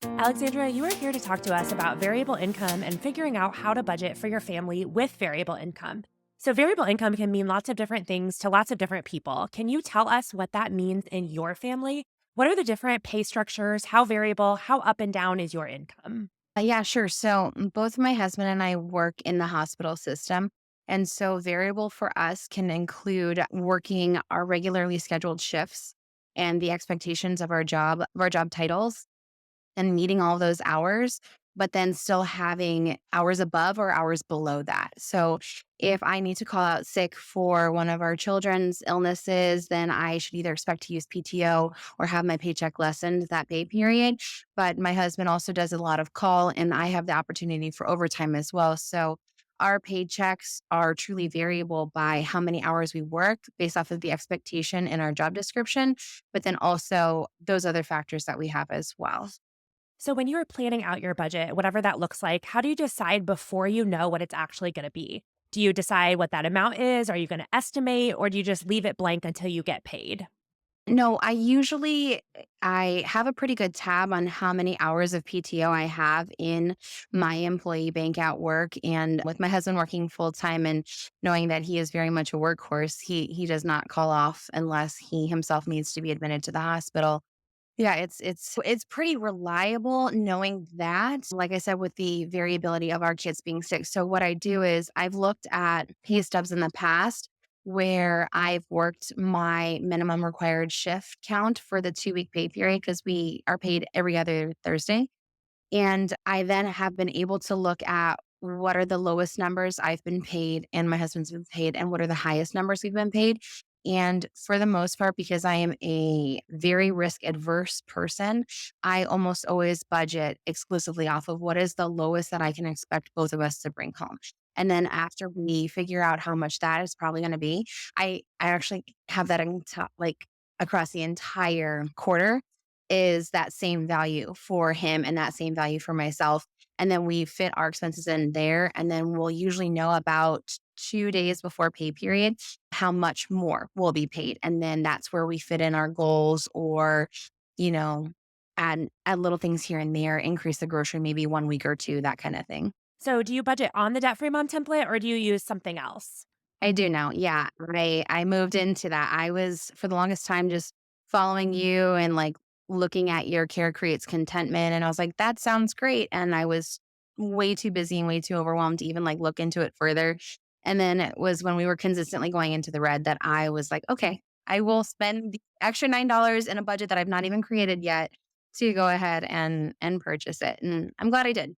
Alexandra, you are here to talk to us about variable income and figuring out how to budget for your family with variable income. So, variable income can mean lots of different things to lots of different people. Can you tell us what that means in your family? What are the different pay structures? How variable, how up and down is your income? Yeah, sure. So both my husband and I work in the hospital system. And so variable for us can include working our regularly scheduled shifts and the expectations of our job titles and meeting all those hours, but then still having hours above or hours below that. So if I need to call out sick for one of our children's illnesses, then I should either expect to use PTO or have my paycheck lessened that pay period. But my husband also does a lot of call, and I have the opportunity for overtime as well. So our paychecks are truly variable by how many hours we work based off of the expectation in our job description, but then also those other factors that we have as well. So, when you are planning out your budget, whatever that looks like, how do you decide before you know what it's actually going to be? Do you decide what that amount is? Are you going to estimate, or do you just leave it blank until you get paid? No, I have a pretty good tab on how many hours of PTO I have in my employee bank at work. And with my husband working full time and knowing that he is very much a workhorse, he does not call off unless he himself needs to be admitted to the hospital. Yeah, it's pretty reliable knowing that, like I said, with the variability of our kids being sick. So what I do is I've looked at pay stubs in the past where I've worked my minimum required shift count for the 2-week pay period because we are paid every other Thursday. And I then have been able to look at what are the lowest numbers I've been paid and my husband's been paid, and what are the highest numbers we've been paid. And for the most part, because I am a very risk adverse person, I almost always budget exclusively off of what is the lowest that I can expect both of us to bring home. And then after we figure out how much that is probably going to be, I actually have that in like across the entire quarter is that same value for him and that same value for myself. And then we fit our expenses in there. And then we'll usually know about 2 days before pay period how much more will be paid. And then that's where we fit in our goals or, you know, add little things here and there, increase the grocery maybe 1 week or two, that kind of thing. So, do you budget on the debt free mom template or do you use something else? I do now. Yeah. I moved into that. I was for the longest time just following you and like looking at your care creates contentment. And I was like, that sounds great. And I was way too busy and way too overwhelmed to even like look into it further. And then it was when we were consistently going into the red that I was like, okay, I will spend the extra $9 in a budget that I've not even created yet to go ahead and purchase it. And I'm glad I did.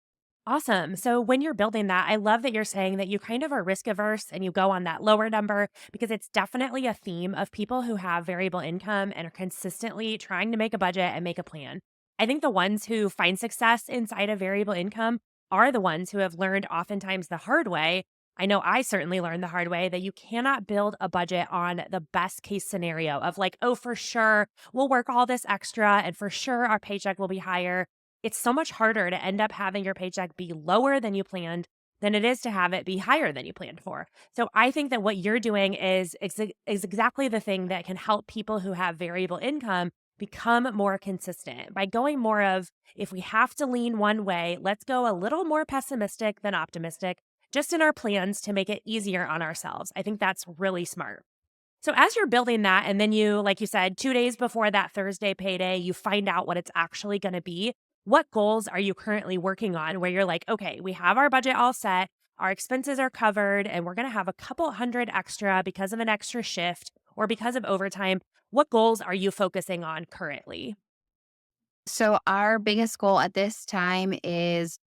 Awesome. So when you're building that, I love that you're saying that you kind of are risk averse and you go on that lower number because it's definitely a theme of people who have variable income and are consistently trying to make a budget and make a plan. I think the ones who find success inside of variable income are the ones who have learned oftentimes the hard way. I know I certainly learned the hard way that you cannot build a budget on the best case scenario of like, oh, for sure, we'll work all this extra and for sure our paycheck will be higher. It's so much harder to end up having your paycheck be lower than you planned than it is to have it be higher than you planned for. So I think that what you're doing is exactly the thing that can help people who have variable income become more consistent by going more of if we have to lean one way, let's go a little more pessimistic than optimistic just in our plans to make it easier on ourselves. I think that's really smart. So as you're building that and then you like you said 2 days before that Thursday payday, you find out what it's actually going to be. What goals are you currently working on where you're like, "Okay, we have our budget all set, our expenses are covered, and we're going to have a couple hundred extra because of an extra shift or because of overtime." What goals are you focusing on currently? So our biggest goal at this time is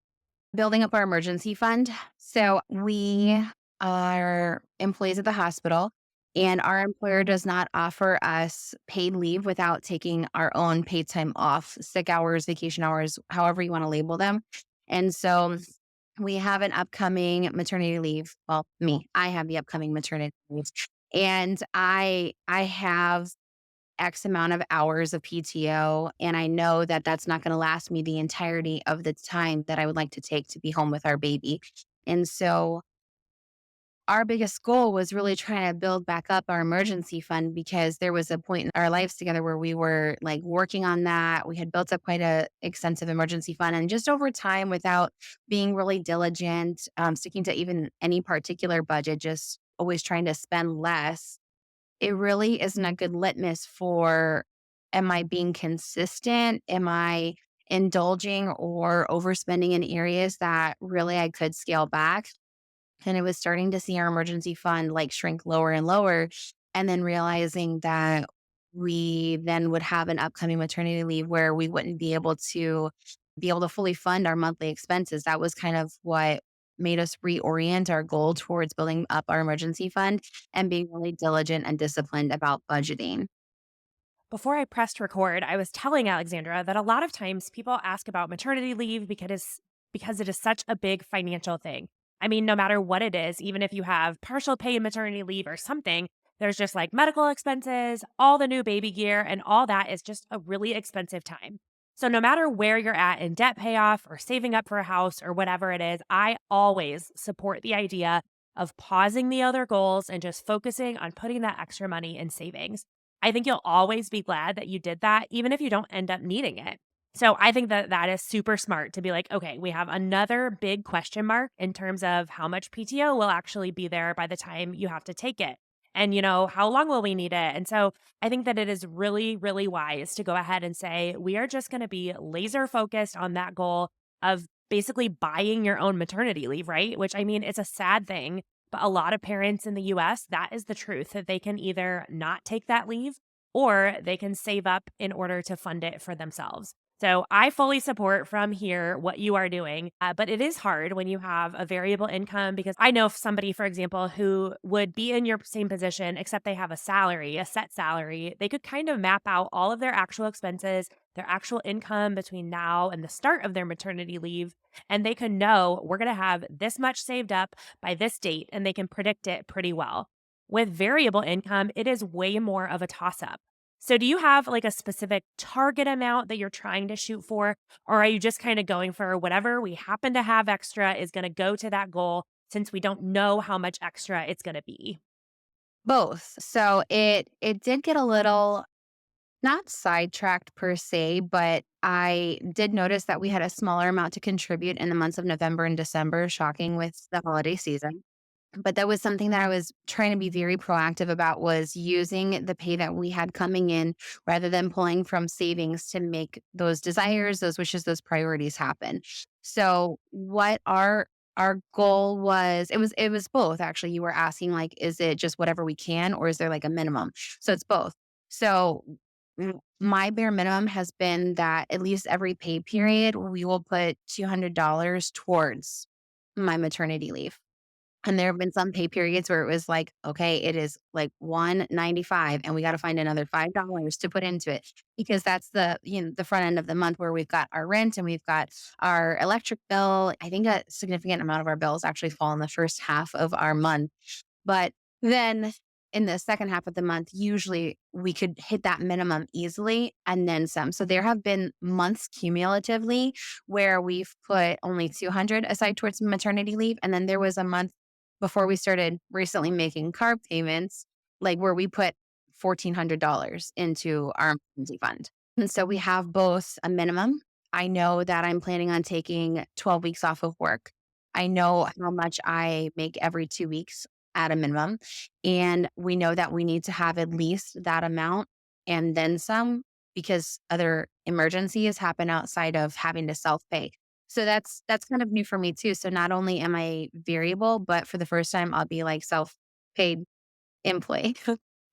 building up our emergency fund. So we are employees at the hospital, and our employer does not offer us paid leave without taking our own paid time off, sick hours, vacation hours, however you want to label them. And so we have an upcoming maternity leave. Well, I have the upcoming maternity leave. And I have X amount of hours of PTO, and I know that that's not gonna last me the entirety of the time that I would like to take to be home with our baby. And so our biggest goal was really trying to build back up our emergency fund because there was a point in our lives together where we were like working on that. We had built up quite a extensive emergency fund, and just over time, without being really diligent, sticking to even any particular budget, just always trying to spend less. It really isn't a good litmus for, am I being consistent? Am I indulging or overspending in areas that really I could scale back? And it was starting to see our emergency fund like shrink lower and lower. And then realizing that we then would have an upcoming maternity leave where we wouldn't be able to fully fund our monthly expenses. That was kind of what made us reorient our goal towards building up our emergency fund and being really diligent and disciplined about budgeting. Before I pressed record, I was telling Alexandra that a lot of times people ask about maternity leave because it is such a big financial thing. I mean, no matter what it is, even if you have partial paid maternity leave or something, there's just like medical expenses, all the new baby gear, and all that is just a really expensive time. So, no matter where you're at in debt payoff or saving up for a house or whatever it is, I always support the idea of pausing the other goals and just focusing on putting that extra money in savings. I think you'll always be glad that you did that, even if you don't end up needing it. So I think that that is super smart to be like, okay, we have another big question mark in terms of how much PTO will actually be there by the time you have to take it. And, how long will we need it? And so I think that it is really, really wise to go ahead and say, we are just going to be laser focused on that goal of basically buying your own maternity leave, right? Which I mean, it's a sad thing, but a lot of parents in the US, that is the truth that they can either not take that leave or they can save up in order to fund it for themselves. So I fully support from here what you are doing, but it is hard when you have a variable income because I know somebody, for example, who would be in your same position, except they have a salary, a set salary. They could kind of map out all of their actual expenses, their actual income between now and the start of their maternity leave, and they can know we're going to have this much saved up by this date, and they can predict it pretty well. With variable income, it is way more of a toss up. So, do you have like a specific target amount that you're trying to shoot for? Or are you just kind of going for whatever we happen to have extra is going to go to that goal since we don't know how much extra it's going to be? Both. So it did get a little not sidetracked per se, but I did notice that we had a smaller amount to contribute in the months of November and December, shocking with the holiday season. But that was something that I was trying to be very proactive about, was using the pay that we had coming in rather than pulling from savings to make those desires, those wishes, those priorities happen. So what our goal was, it was both actually. You were asking like, is it just whatever we can or is there like a minimum? So it's both. So my bare minimum has been that at least every pay period we will put $200 towards my maternity leave. And there have been some pay periods where it was like, okay, it is like 195 and we got to find another $5 to put into it because that's the front end of the month where we've got our rent and we've got our electric bill. I think a significant amount of our bills actually fall in the first half of our month. But then in the second half of the month, usually we could hit that minimum easily and then some. So there have been months cumulatively where we've put only 200 aside towards maternity leave. And then there was a month before we started recently making car payments, like where we put $1,400 into our emergency fund. And so we have both a minimum. I know that I'm planning on taking 12 weeks off of work. I know how much I make every 2 weeks at a minimum. And we know that we need to have at least that amount and then some because other emergencies happen outside of having to self pay. So that's kind of new for me too. So not only am I variable, but for the first time I'll be like self paid employee.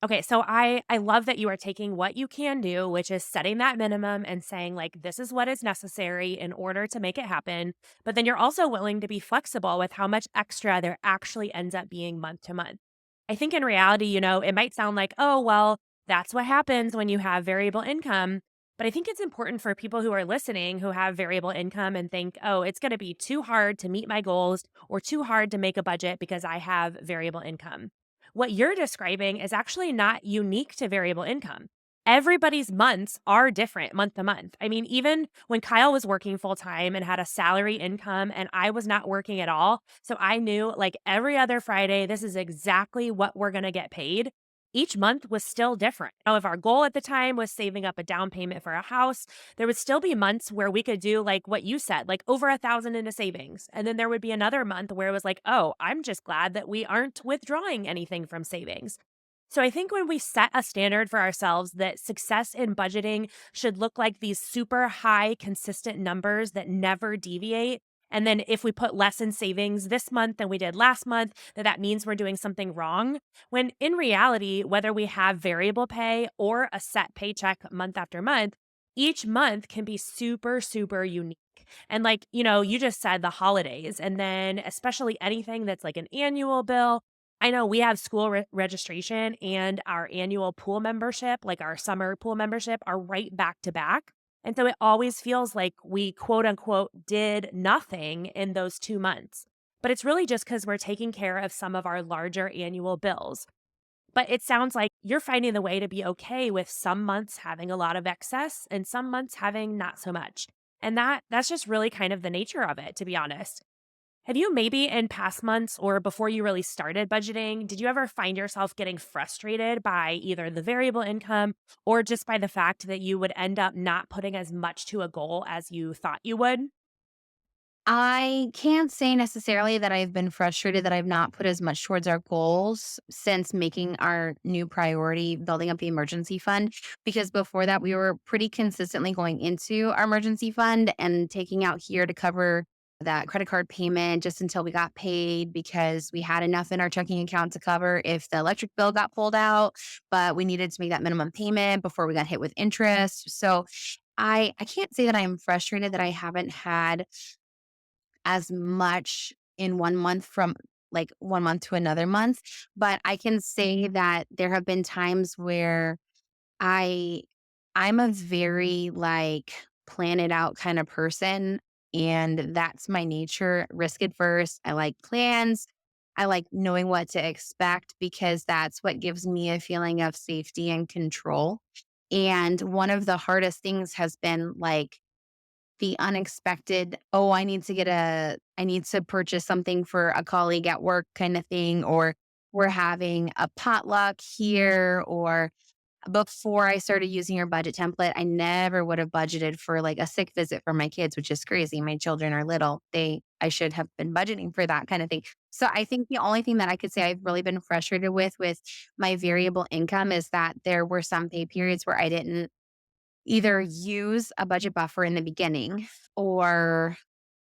Okay, so I love that you are taking what you can do, which is setting that minimum and saying like this is what is necessary in order to make it happen, but then you're also willing to be flexible with how much extra there actually ends up being month to month. I think in reality, it might sound like, "Oh, well, that's what happens when you have variable income." But I think it's important for people who are listening who have variable income and think, "Oh, it's going to be too hard to meet my goals or too hard to make a budget because I have variable income." What you're describing is actually not unique to variable income. everybody's months are different month to month. I mean, even when Kyle was working full time and had a salary income and I was not working at all, so I knew like every other Friday, this is exactly what we're going to get paid. Each month was still different. Now, if our goal at the time was saving up a down payment for a house, there would still be months where we could do like what you said, like over 1,000 into savings. And then there would be another month where it was like, oh, I'm just glad that we aren't withdrawing anything from savings. So I think when we set a standard for ourselves that success in budgeting should look like these super high, consistent numbers that never deviate. And then if we put less in savings this month than we did last month, that means we're doing something wrong. When in reality, whether we have variable pay or a set paycheck month after month, each month can be super, super unique. And like, you just said the holidays, and then especially anything that's like an annual bill. I know we have school registration and our annual pool membership, like our summer pool membership, are right back to back. And so it always feels like we quote unquote did nothing in those 2 months. But it's really just because we're taking care of some of our larger annual bills. But it sounds like you're finding the way to be okay with some months having a lot of excess and some months having not so much. And that's just really kind of the nature of it, to be honest. Have you maybe in past months or before you really started budgeting, did you ever find yourself getting frustrated by either the variable income or just by the fact that you would end up not putting as much to a goal as you thought you would? I can't say necessarily that I've been frustrated that I've not put as much towards our goals since making our new priority building up the emergency fund. Because before that, we were pretty consistently going into our emergency fund and taking out here to cover that credit card payment just until we got paid because we had enough in our checking account to cover if the electric bill got pulled out, but we needed to make that minimum payment before we got hit with interest. So I can't say that I am frustrated that I haven't had as much in 1 month from, like, 1 month to another month, but I can say that there have been times where I I'm a very, like, plan it out kinda person, and that's my nature, risk adverse. I like plans. I like knowing what to expect because that's what gives me a feeling of safety and control, and one of the hardest things has been, like, the unexpected, "Oh, I need to purchase something for a colleague at work," kinda thing, or we're having a potluck here, or before I started using your budget template, I never would have budgeted for, like, a sick visit for my kids, which is crazy. My children are little. I should have been budgeting for that kinda thing. So I think the only thing that I could say I've really been frustrated with my variable income is that there were some pay periods where I didn't either use a budget buffer in the beginning, or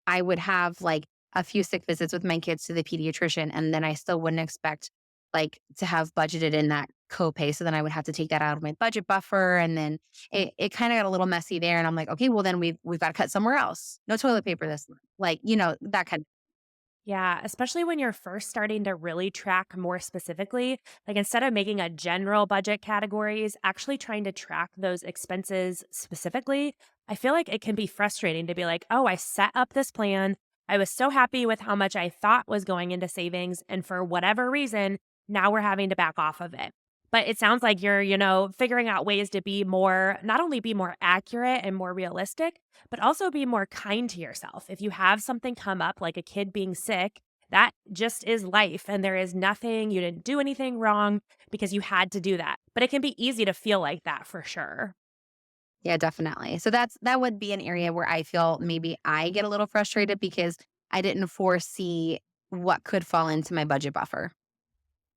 I would have like a few sick visits with my kids to the pediatrician, and then I still wouldn't expect like to have budgeted in that copay. So then I would have to take that out of my budget buffer. And then it kind of got a little messy there. And I'm like, okay, well then we've got to cut somewhere else. No toilet paper this month. Like, that kind of. Yeah, especially when you're first starting to really track more specifically, like instead of making a general budget categories, actually trying to track those expenses specifically, I feel like it can be frustrating to be like, oh, I set up this plan. I was so happy with how much I thought was going into savings. And for whatever reason, now we're having to back off of it. But it sounds like you're, figuring out ways to be more, not only be more accurate and more realistic, but also be more kind to yourself. If you have something come up, like a kid being sick, that just is life. And there is nothing, you didn't do anything wrong because you had to do that. But it can be easy to feel like that for sure. Yeah, definitely. So that would be an area where I feel maybe I get a little frustrated because I didn't foresee what could fall into my budget buffer.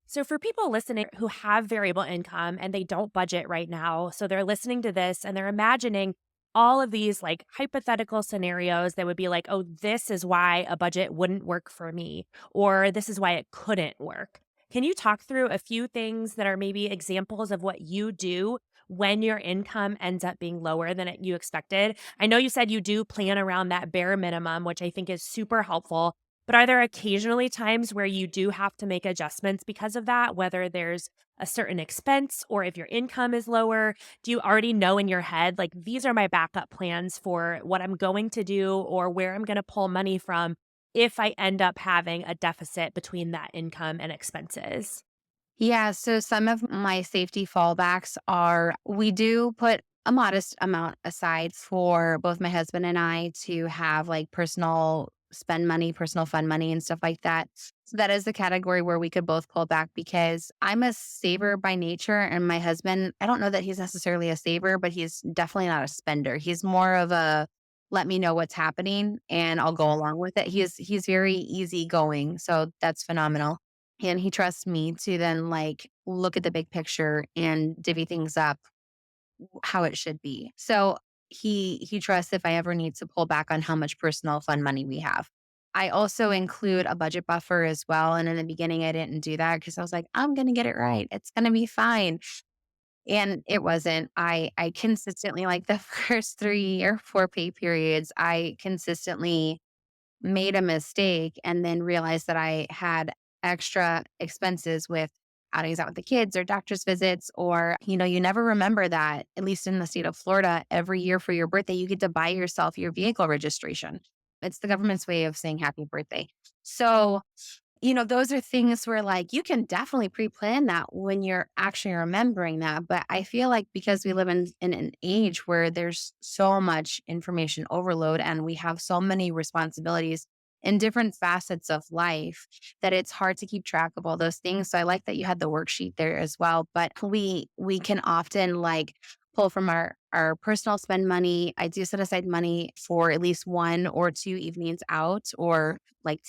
So, for people listening who have variable income and they don't budget right now, so they're listening to this and they're imagining all of these like hypothetical scenarios that would be like, oh, this is why a budget wouldn't work for me, or this is why it couldn't work. Can you talk through a few things that are maybe examples of what you do when your income ends up being lower than you expected? I know you said you do plan around that bare minimum, which I think is super helpful. But are there occasionally times where you do have to make adjustments because of that, whether there's a certain expense or if your income is lower? Do you already know in your head, like, these are my backup plans for what I'm going to do or where I'm going to pull money from if I end up having a deficit between that income and expenses? Yeah, so some of my safety fallbacks are we do put a modest amount aside for both my husband and I to have like personal spend money, personal fun money, and stuff like that. So that is the category where we could both pull back because I'm a saver by nature. And my husband, I don't know that he's necessarily a saver, but he's definitely not a spender. He's more of a let me know what's happening and I'll go along with it. He's very easygoing. So that's phenomenal. And he trusts me to then, like, look at the big picture and divvy things up how it should be. So he trusts if I ever need to pull back on how much personal fund money we have. I also include a budget buffer as well. And in the beginning, I didn't do that because I was like, I'm gonna get it right. It's gonna be fine. And it wasn't. I consistently like the first 3 or 4 pay periods, I consistently made a mistake and then realized that I had extra expenses with outings out with the kids or doctor's visits, or, you never remember that, at least in the state of Florida, every year for your birthday, you get to buy yourself your vehicle registration. It's the government's way of saying happy birthday. So those are things where like you can definitely pre-plan that when you're actually remembering that. But I feel like because we live in an age where there's so much information overload and we have so many responsibilities in different facets of life that it's hard to keep track of all those things. So I like that you had the worksheet there as well. But we can often like pull from our personal spend money. I do set aside money for at least 1 or 2 evenings out or like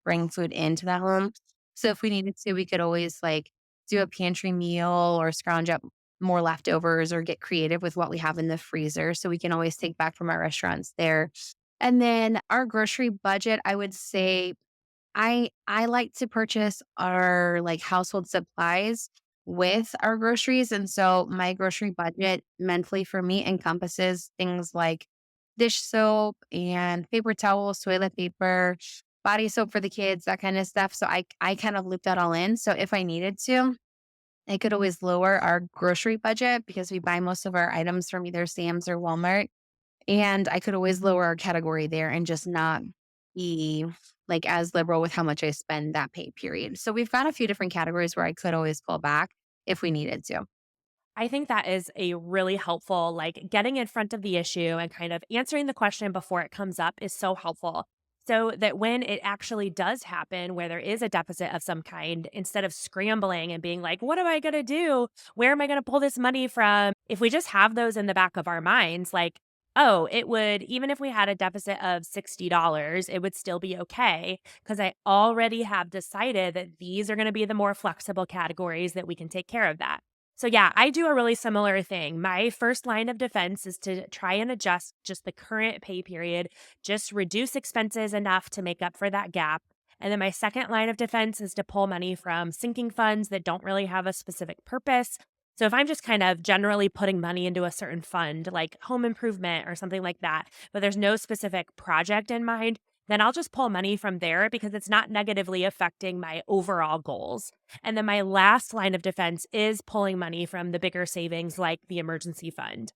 bring food into the home. So if we needed to, we could always like do a pantry meal or scrounge up more leftovers or get creative with what we have in the freezer. So we can always take back from our restaurants there. And then our grocery budget, I would say I like to purchase our, like, household supplies with our groceries, and so my grocery budget monthly for me encompasses things like dish soap and paper towels, toilet paper, body soap for the kids, that kinda stuff, so I kind of loop that all in, so if I needed to, I could always lower our grocery budget because we buy most of our items from either Sam's or Walmart. And I could always lower our category there and just not be like as liberal with how much I spend that pay period. So we've got a few different categories where I could always pull back if we needed to. I think that is a really helpful, like getting in front of the issue and kind of answering the question before it comes up is so helpful. So that when it actually does happen, where there is a deficit of some kind, instead of scrambling and being like, what am I going to do? Where am I going to pull this money from? If we just have those in the back of our minds, like, oh, it would, even if we had a deficit of $60, it would still be okay because I already have decided that these are going to be the more flexible categories that we can take care of that. So, yeah, I do a really similar thing. My first line of defense is to try and adjust just the current pay period, just reduce expenses enough to make up for that gap. And then my second line of defense is to pull money from sinking funds that don't really have a specific purpose. So, if I'm just kind of generally putting money into a certain fund, like home improvement or something like that, but there's no specific project in mind, then I'll just pull money from there because it's not negatively affecting my overall goals. And then my last line of defense is pulling money from the bigger savings like the emergency fund.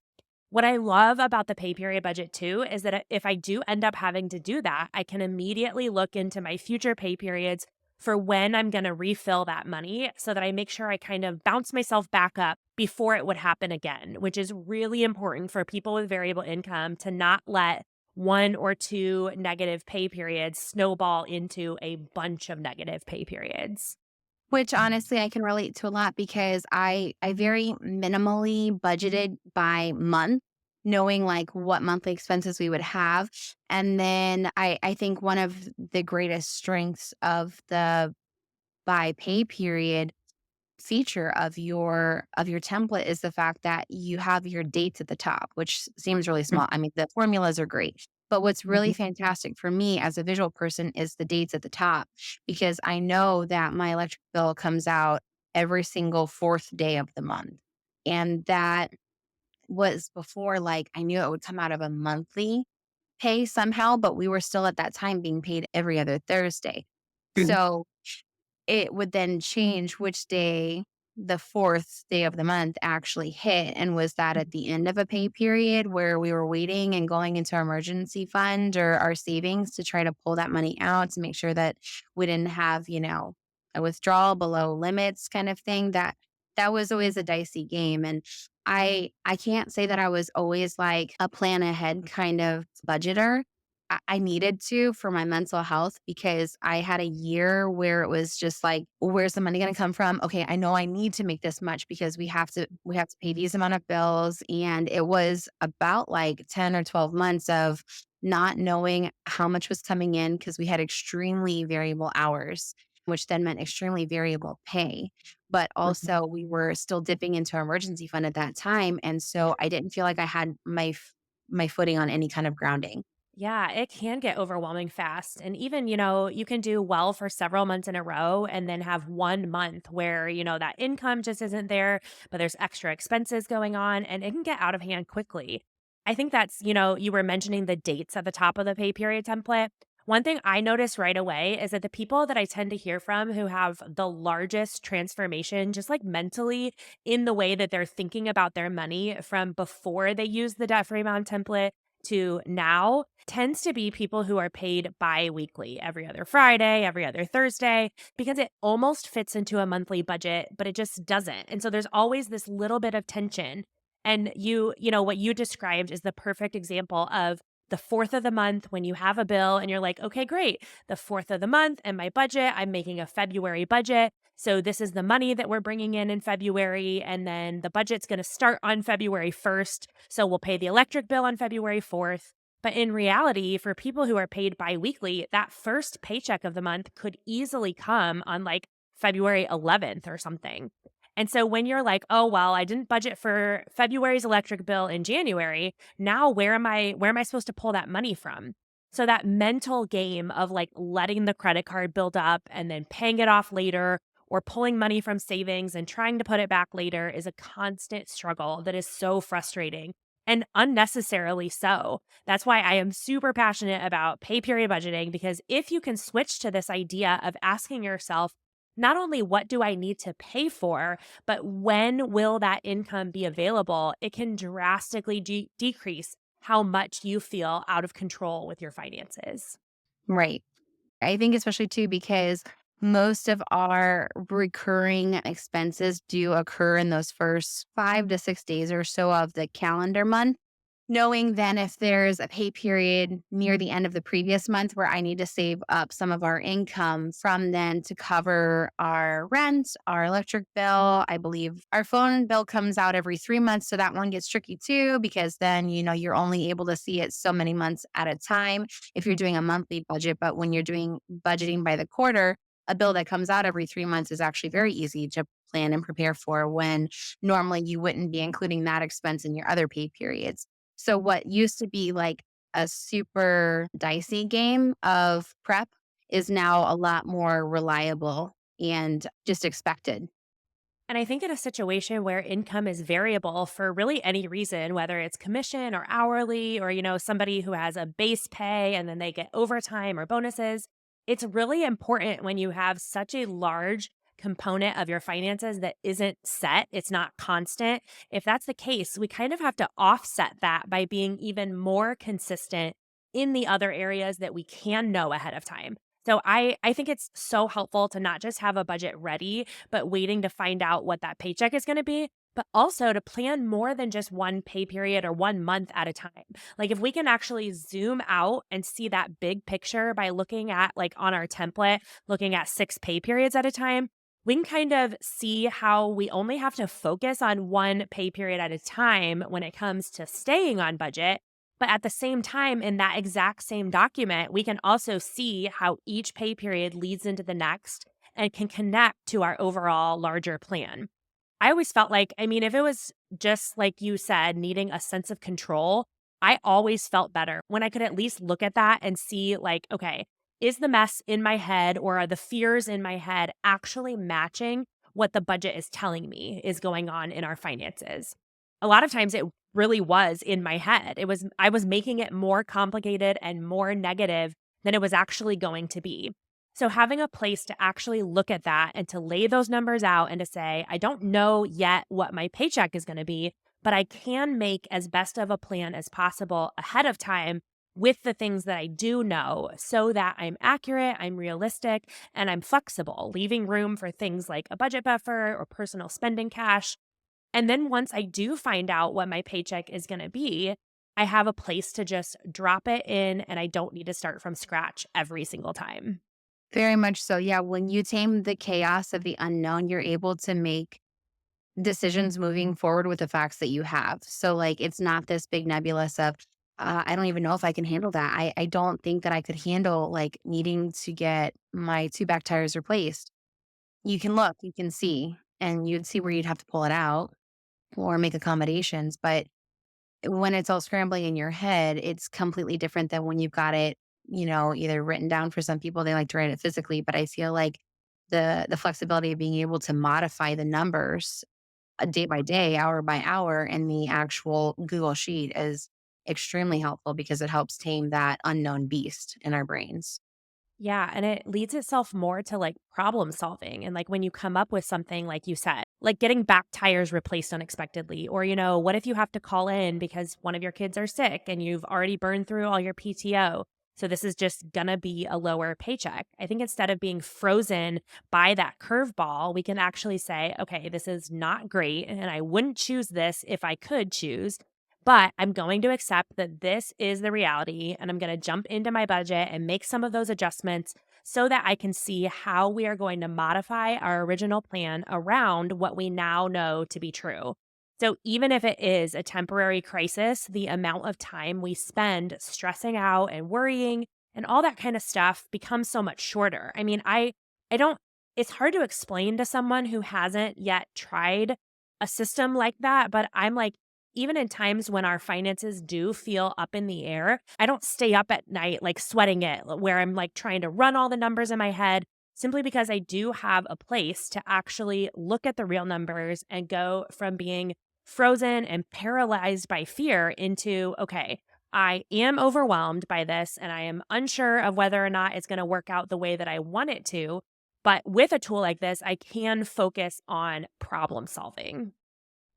What I love about the pay period budget too is that if I do end up having to do that, I can immediately look into my future pay periods for when I'm going to refill that money so that I make sure I kind of bounce myself back up before it would happen again, which is really important for people with variable income to not let 1 or 2 negative pay periods snowball into a bunch of negative pay periods. Which honestly I can relate to a lot because I very minimally budgeted by month, knowing like what monthly expenses we would have. And then I think one of the greatest strengths of the by pay period feature of your template is the fact that you have your dates at the top, which seems really small. I mean, the formulas are great. But what's really fantastic for me as a visual person is the dates at the top because I know that my electric bill comes out every single fourth day of the month. And that was before like I knew it would come out of a monthly pay somehow, but we were still at that time being paid every other Thursday. So it would then change which day the fourth day of the month actually hit, and was that at the end of a pay period where we were waiting and going into our emergency fund or our savings to try to pull that money out to make sure that we didn't have, a withdrawal below limits kind of thing, that was always a dicey game. And I can't say that I was always like a plan ahead kind of budgeter. I needed to for my mental health because I had a year where it was just like, where's the money going to come from? Okay, I know I need to make this much because we have to pay these amount of bills. And it was about like 10 or 12 months of not knowing how much was coming in because we had extremely variable hours, which then meant extremely variable pay. But also we were still dipping into our emergency fund at that time. And so I didn't feel like I had my footing on any kind of grounding. Yeah, it can get overwhelming fast. And even, you can do well for several months in a row and then have 1 month where, that income just isn't there, but there's extra expenses going on and it can get out of hand quickly. I think that's, you were mentioning the dates at the top of the pay period template. One thing I noticed right away is that the people that I tend to hear from who have the largest transformation, just like mentally, in the way that they're thinking about their money from before they use the debt free mom template to now tends to be people who are paid bi-weekly, every other Friday, every other Thursday, because it almost fits into a monthly budget, but it just doesn't. And so there's always this little bit of tension. And what you described is the perfect example of the fourth of the month when you have a bill and you're like, okay, great. The fourth of the month and my budget, I'm making a February budget. So this is the money that we're bringing in February. And then the budget's going to start on February 1st. So we'll pay the electric bill on February 4th. But in reality, for people who are paid biweekly, that first paycheck of the month could easily come on like February 11th or something. And so when you're like, "Oh, well, I didn't budget for February's electric bill in January, now where am I supposed to pull that money from?" So that mental game of like letting the credit card build up and then paying it off later or pulling money from savings and trying to put it back later is a constant struggle that is so frustrating and unnecessarily so. That's why I am super passionate about pay period budgeting because if you can switch to this idea of asking yourself, not only what do I need to pay for, but when will that income be available, it can drastically decrease how much you feel out of control with your finances. Right. I think especially too because most of our recurring expenses do occur in those first 5 to 6 days or so of the calendar month. Knowing then if there's a pay period near the end of the previous month where I need to save up some of our income from then to cover our rent, our electric bill. I believe our phone bill comes out every 3 months. So that one gets tricky too, because then, you're only able to see it so many months at a time if you're doing a monthly budget. But when you're doing budgeting by the quarter, a bill that comes out every 3 months is actually very easy to plan and prepare for when normally you wouldn't be including that expense in your other pay periods. So what used to be like a super dicey game of prep is now a lot more reliable and just expected. And I think in a situation where income is variable for really any reason, whether it's commission or hourly, or, somebody who has a base pay and then they get overtime or bonuses, it's really important when you have such a large component of your finances that isn't set, it's not constant. If that's the case, we kind of have to offset that by being even more consistent in the other areas that we can know ahead of time. So I think it's so helpful to not just have a budget ready, but waiting to find out what that paycheck is going to be, but also to plan more than just one pay period or 1 month at a time. Like if we can actually zoom out and see that big picture by looking at like on our template, looking at 6 pay periods at a time, we can kind of see how we only have to focus on one pay period at a time when it comes to staying on budget. But at the same time, in that exact same document, we can also see how each pay period leads into the next and can connect to our overall larger plan. I always felt like, I mean, if it was just like you said, needing a sense of control, I always felt better when I could at least look at that and see, like, okay, is the mess in my head or are the fears in my head actually matching what the budget is telling me is going on in our finances? A lot of times it really was in my head. I was making it more complicated and more negative than it was actually going to be. So having a place to actually look at that and to lay those numbers out and to say, I don't know yet what my paycheck is going to be, but I can make as best of a plan as possible ahead of time with the things that I do know so that I'm accurate, I'm realistic, and I'm flexible, leaving room for things like a budget buffer or personal spending cash. And then once I do find out what my paycheck is going to be, I have a place to just drop it in and I don't need to start from scratch every single time. Very much so. Yeah. When you tame the chaos of the unknown, you're able to make decisions moving forward with the facts that you have. So, like, it's not this big nebulous of, I don't even know if I can handle that. I don't think that I could handle like needing to get my two back tires replaced. You can look, you can see, and you'd see where you'd have to pull it out or make accommodations. But when it's all scrambling in your head, it's completely different than when you've got it, either written down. For some people, they like to write it physically, but I feel like the flexibility of being able to modify the numbers day by day, hour by hour in the actual Google sheet is extremely helpful because it helps tame that unknown beast in our brains. Yeah, and it leads itself more to like problem solving. And like when you come up with something, like you said, like getting back tires replaced unexpectedly, or, what if you have to call in because one of your kids are sick and you've already burned through all your PTO? So this is just gonna be a lower paycheck. I think instead of being frozen by that curveball, we can actually say, okay, this is not great. And I wouldn't choose this if I could choose. But I'm going to accept that this is the reality and I'm going to jump into my budget and make some of those adjustments so that I can see how we are going to modify our original plan around what we now know to be true. So, even if it is a temporary crisis, the amount of time we spend stressing out and worrying and all that kind of stuff becomes so much shorter. I mean, I don't, it's hard to explain to someone who hasn't yet tried a system like that, but I'm like, even in times when our finances do feel up in the air, I don't stay up at night like sweating it, where I'm like trying to run all the numbers in my head, simply because I do have a place to actually look at the real numbers and go from being frozen and paralyzed by fear into, okay, I am overwhelmed by this and I am unsure of whether or not it's going to work out the way that I want it to. But with a tool like this, I can focus on problem solving.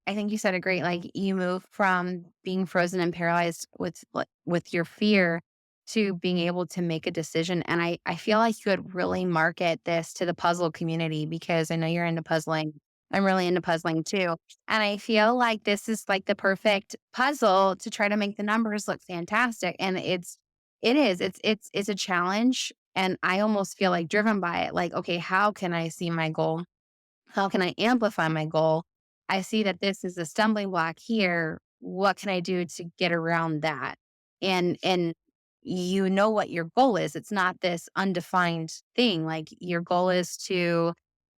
I think you said it great. Like, you move from being frozen and paralyzed with your fear to being able to make a decision. And I feel like you could really market this to the puzzle community because I know you're into puzzling. I'm really into puzzling too. And I feel like this is like the perfect puzzle to try to make the numbers look fantastic. And it's a challenge. And I almost feel like driven by it. Like, okay, how can I see my goal? How can I amplify my goal? I see that this is a stumbling block here. What can I do to get around that? And you know what your goal is. It's not this undefined thing. Like, your goal is to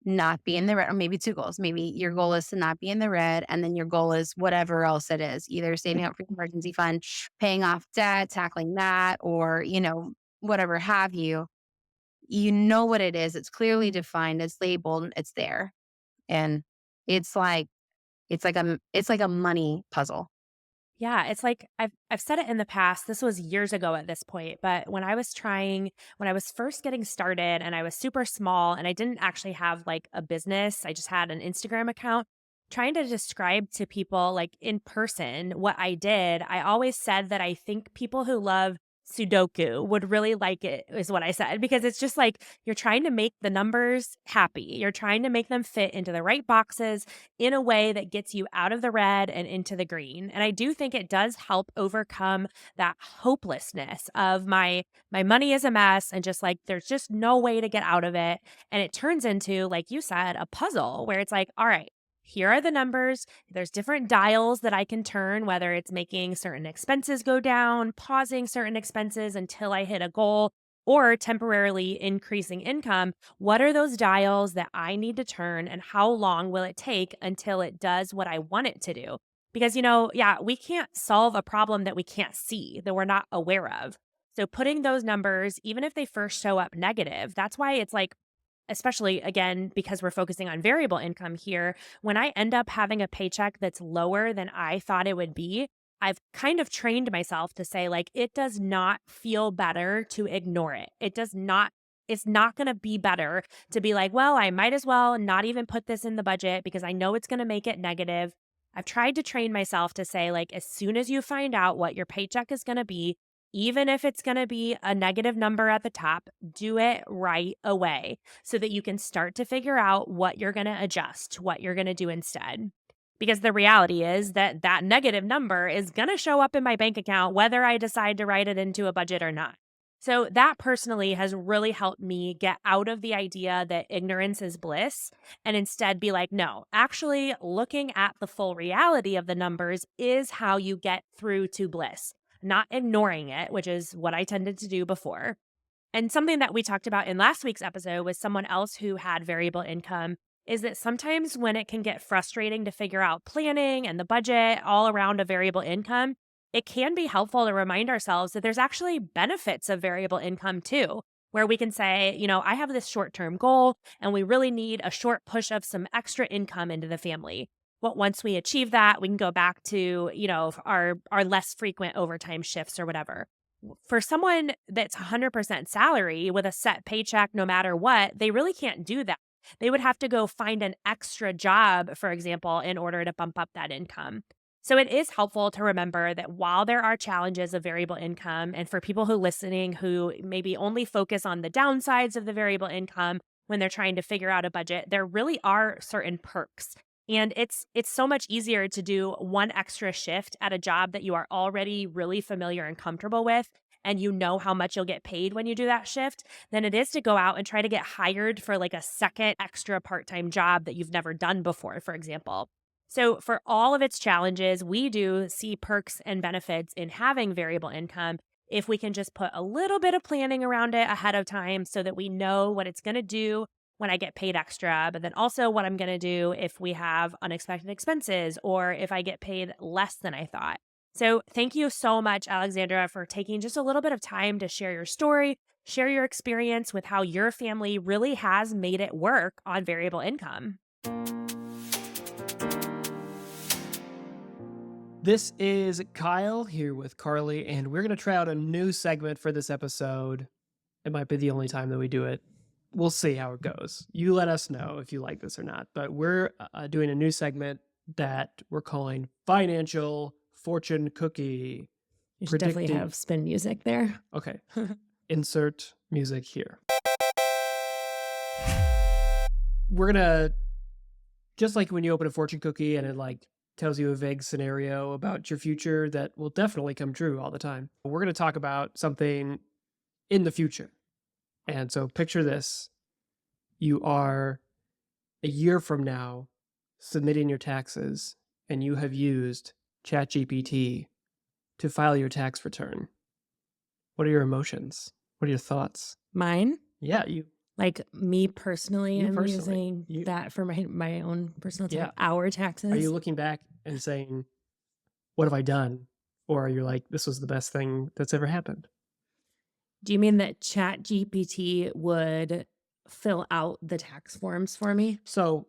not be in the red, or maybe two goals. Maybe your goal is to not be in the red, and then your goal is whatever else it is, either saving up for your emergency fund, paying off debt, tackling that, or whatever have you. You know what it is. It's clearly defined, it's labeled, it's there. And it's like it's like a money puzzle. Yeah, it's like I've said it in the past. This was years ago at this point, but when I was first getting started and I was super small and I didn't actually have like a business, I just had an Instagram account. Trying to describe to people like in person what I did, I always said that I think people who love Sudoku would really like it, is what I said, because it's just like you're trying to make the numbers happy. You're trying to make them fit into the right boxes in a way that gets you out of the red and into the green. And I do think it does help overcome that hopelessness of my money is a mess and just like there's just no way to get out of it. And it turns into, like you said, a puzzle where it's like, all right, here are the numbers. There's different dials that I can turn, whether it's making certain expenses go down, pausing certain expenses until I hit a goal, or temporarily increasing income. What are those dials that I need to turn, and how long will it take until it does what I want it to do? Because, yeah, we can't solve a problem that we can't see, that we're not aware of. So putting those numbers, even if they first show up negative, that's why it's like, especially again, because we're focusing on variable income here, when I end up having a paycheck that's lower than I thought it would be, I've kind of trained myself to say, like, it does not feel better to ignore it. It's not going to be better to be like, well, I might as well not even put this in the budget because I know it's going to make it negative. I've tried to train myself to say, like, as soon as you find out what your paycheck is going to be, Even if it's going to be a negative number at the top, do it right away so that you can start to figure out what you're going to adjust, what you're going to do instead. Because the reality is that that negative number is going to show up in my bank account whether I decide to write it into a budget or not. So, that personally has really helped me get out of the idea that ignorance is bliss and instead be like, no, actually looking at the full reality of the numbers is how you get through to bliss, not ignoring it, which is what I tended to do before. And something that we talked about in last week's episode with someone else who had variable income is that sometimes when it can get frustrating to figure out planning and the budget all around a variable income, it can be helpful to remind ourselves that there's actually benefits of variable income too, where we can say, I have this short term goal and we really need a short push of some extra income into the family. But once we achieve that, we can go back to, our less frequent overtime shifts or whatever. For someone that's 100% salary with a set paycheck no matter what, they really can't do that. They would have to go find an extra job, for example, in order to bump up that income. So it is helpful to remember that while there are challenges of variable income, and for people who listening who maybe only focus on the downsides of the variable income when they're trying to figure out a budget, there really are certain perks. And it's so much easier to do one extra shift at a job that you are already really familiar and comfortable with, and you know how much you'll get paid when you do that shift, than it is to go out and try to get hired for like a second extra part-time job that you've never done before, for example. So, for all of its challenges, we do see perks and benefits in having variable income if we can just put a little bit of planning around it ahead of time so that we know what it's going to do when I get paid extra, but then also what I'm going to do if we have unexpected expenses or if I get paid less than I thought. So, thank you so much, Alexandra, for taking just a little bit of time to share your story, share your experience with how your family really has made it work on variable income. This is Kyle here with Carly, and we're going to try out a new segment for this episode. It might be the only time that we do it. We'll see how it goes. You let us know if you like this or not. But we're doing a new segment that we're calling Financial Fortune Cookie. You should definitely have spin music there. Okay. Insert music here. We're going to, just like when you open a fortune cookie and it tells you a vague scenario about your future that will definitely come true all the time. We're going to talk about something in the future. And so picture this. You are a year from now submitting your taxes and you have used ChatGPT to file your tax return. What are your emotions? What are your thoughts? Mine? Yeah, you. Like me personally, You I'm personally. using that for my own personal Yeah. our taxes. Are you looking back and saying, what have I done? Or are you like, this was the best thing that's ever happened? Do you mean that ChatGPT would fill out the tax forms for me? So,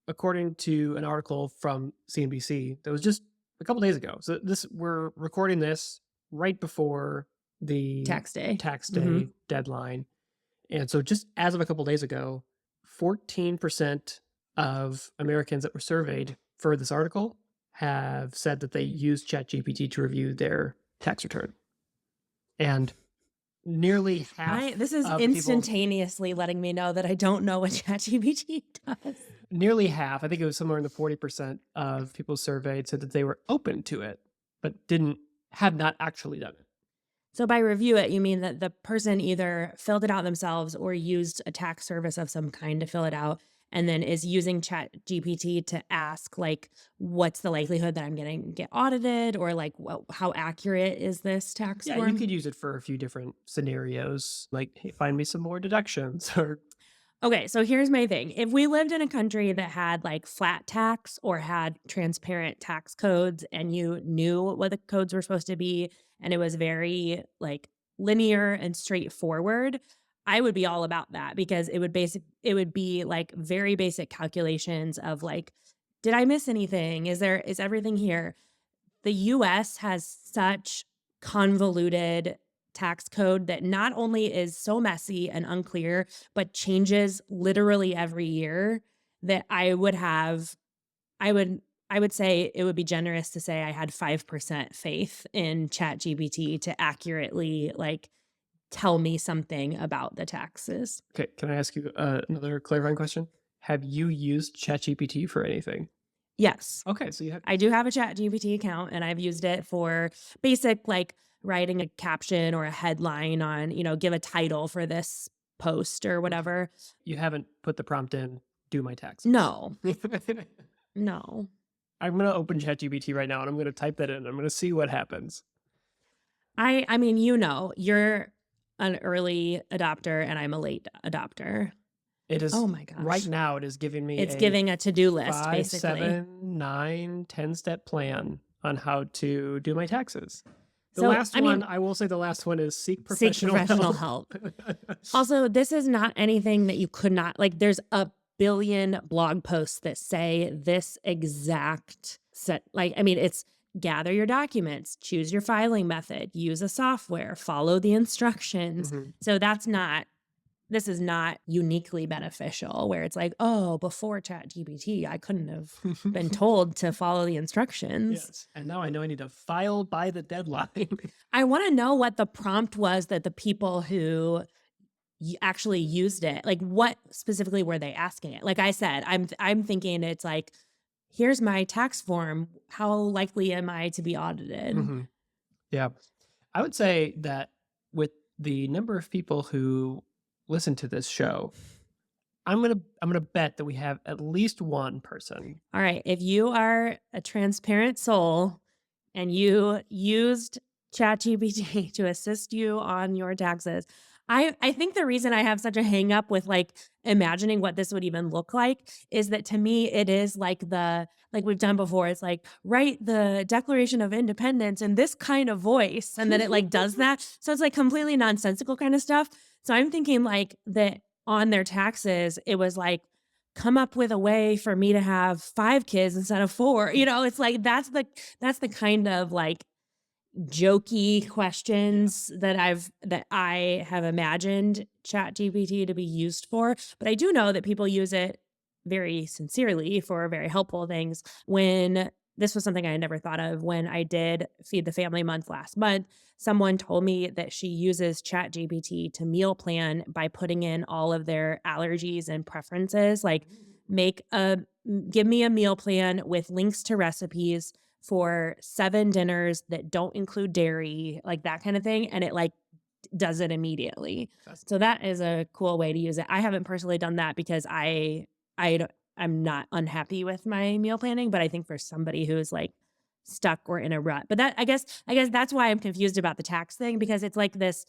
according to an article from CNBC that was just a couple days ago. So we're recording this right before the Tax day. Deadline. And so just as of a couple days ago, 14% of Americans that were surveyed for this article have said that they used ChatGPT to review their tax return. And nearly half. This is instantaneously letting me know that I don't know what ChatGPT does. Nearly half, I think it was somewhere in the 40% of people surveyed said that they were open to it, but had not actually done it. So by review it, you mean that the person either filled it out themselves or used a tax service of some kind to fill it out and then is using ChatGPT to ask, what's the likelihood that I'm going to get audited, or how accurate is this tax form? Yeah, you could use it for a few different scenarios, like, hey, find me some more deductions or... Okay, so here's my thing. If we lived in a country that had flat tax or had transparent tax codes and you knew what the codes were supposed to be and it was very linear and straightforward, I would be all about that because it would be very basic calculations of did I miss anything? Is everything here? The US has such convoluted tax code that not only is so messy and unclear, but changes literally every year that I would I would say it would be generous to say I had 5% faith in ChatGPT to accurately, like, tell me something about the taxes. Okay, can I ask you another clarifying question? Have you used ChatGPT for anything? Yes, Okay, so you have. I do have a ChatGPT account, and I've used it for basic, like, writing a caption or a headline on, give a title for this post or Okay. whatever. You haven't put the prompt in, do my taxes. No, no. I'm gonna open ChatGPT right now and I'm gonna type that in. I'm gonna see what happens. I mean, you're an early adopter and I'm a late adopter. It is Oh my right gosh. now. It is giving me It's a giving a to-do list, five, basically. 7, 9, 10 step plan on how to do my taxes. The So, last I one, mean, I will say, the last one is seek seek professional professional help. help. Also, this is not anything that you could not, like, there's a billion blog posts that say this exact set. Like, I mean, it's gather your documents, choose your filing method, use a software, follow the instructions. Mhm. So this is not uniquely beneficial where it's like, oh, before ChatGPT, I couldn't have been told to follow the instructions. Yes, and now I know I need to file by the deadline. I want to know what the prompt was that the people who actually used it, like, what specifically were they asking it? Like I said, I'm thinking it's like, here's my tax form. How likely am I to be audited? Mhm. Yeah, I would say that with the number of people who listen to this show, I'm gonna bet that we have at least one person. All right. If you are a transparent soul and you used ChatGPT to assist you on your taxes, I think the reason I have such a hang up with, like, imagining what this would even look like is that to me it is like we've done before. It's like, write the Declaration of Independence in this kind of voice, and then it, like, does that. So it's like completely nonsensical kind of stuff. So I'm thinking like that on their taxes, it was like, come up with a way for me to have 5 kids instead of 4. It's like that's the kind of, like, jokey questions that I have imagined ChatGPT to be used for. But I do know that people use it very sincerely for very helpful things. When this was something I had never thought of when I did Feed the Family Month last month, someone told me that she uses ChatGPT to meal plan by putting in all of their allergies and preferences. Like, make a give me a meal plan with links to recipes for 7 dinners that don't include dairy, like that kind of thing, and it, like, does it immediately. That's So that is a cool way to use it. I haven't personally done that because I'm not unhappy with my meal planning, but I think for somebody who's, like, stuck or in a rut. But that I guess that's why I'm confused about the tax thing, because it's like this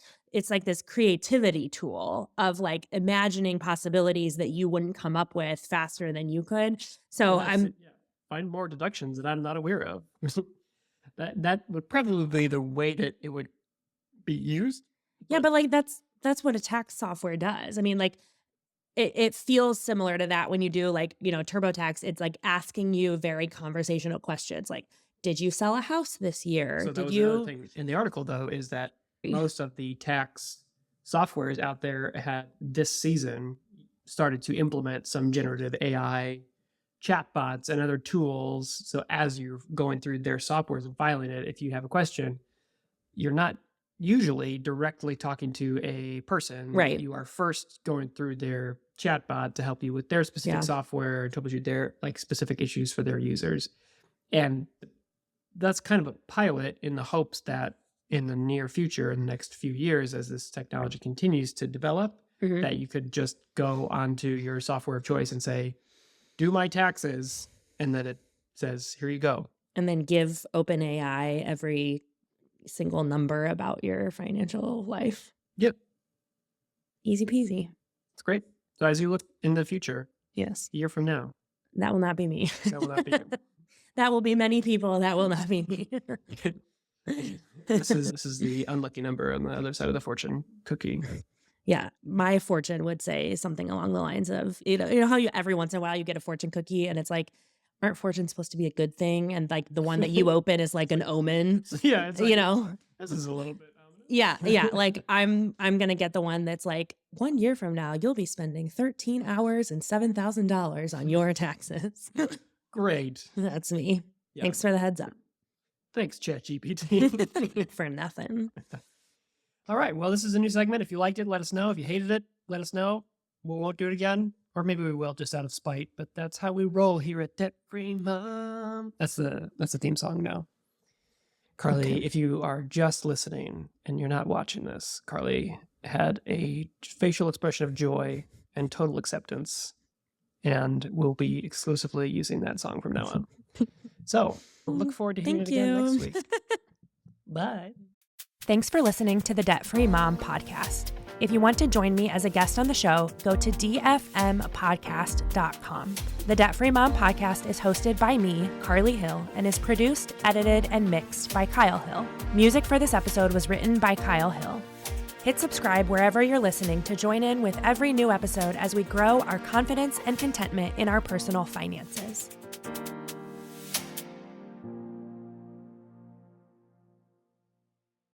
creativity tool of, like, imagining possibilities that you wouldn't come up with faster than you could. well, So that's I'm it. Yeah, find more deductions that I'm not aware of. That would probably be the way that it would be used. Yeah, But but, like, that's what a tax software does. I mean, like, it feels similar to that when you do, like, TurboTax. It's, like, asking you very conversational questions, like, "Did you sell a house this year? so that Did was the other you" thing in the article, though, is that most of the tax softwares out there had this season started to implement some generative AI chatbots and other tools. So as you're going through their softwares and filing it, if you have a question, you're not usually directly talking to a person. Right. You are first going through their chatbot to help you with their specific Yeah. software, troubleshoot their like specific issues for their users. And that's kind of a pilot in the hopes that in the near future, in the next few years, as this technology continues to develop, Mhm. that you could just go onto your software of choice and say, do my taxes. And then it says, here you go. And then give OpenAI every single number about your financial life. Yep. Easy peasy. It's great. So as you look in the future, Yes. a year from now, That will not be me. that will not be you. That will be many people. That will not be me. This is the unlucky number on the other side of the fortune cookie. Yeah, my fortune would say something along the lines of, you know how you every once in a while you get a fortune cookie and it's like, aren't fortunes supposed to be a good thing? And, like, the one that you open is like an omen, So, yeah, it's like, you know? this is a little bit ominous. Yeah. Like, I'm gonna get the one that's like, 1 year from now, you'll be spending 13 hours and $7,000 on your taxes. Great. That's me. Yeah. Thanks for the heads up. Thanks, ChatGPT. For nothing. All right. Well, this is a new segment. If you liked it, let us know. If you hated it, let us know. We won't do it again. Or maybe we will, just out of spite. But that's how we roll here at Debt Free Mom. That's the theme song now. Carly, Okay. if you are just listening and you're not watching this, Carly had a facial expression of joy and total acceptance, and we'll be exclusively using that song from now on. So look forward to hearing it Thank again next you. week. Bye. Thanks for listening to the Debt Free Mom podcast. If you want to join me as a guest on the show, go to dfmpodcast.com. The Debt Free Mom podcast is hosted by me, Carly Hill, and is produced, edited, and mixed by Kyle Hill. Music for this episode was written by Kyle Hill. Hit subscribe wherever you're listening to join in with every new episode as we grow our confidence and contentment in our personal finances.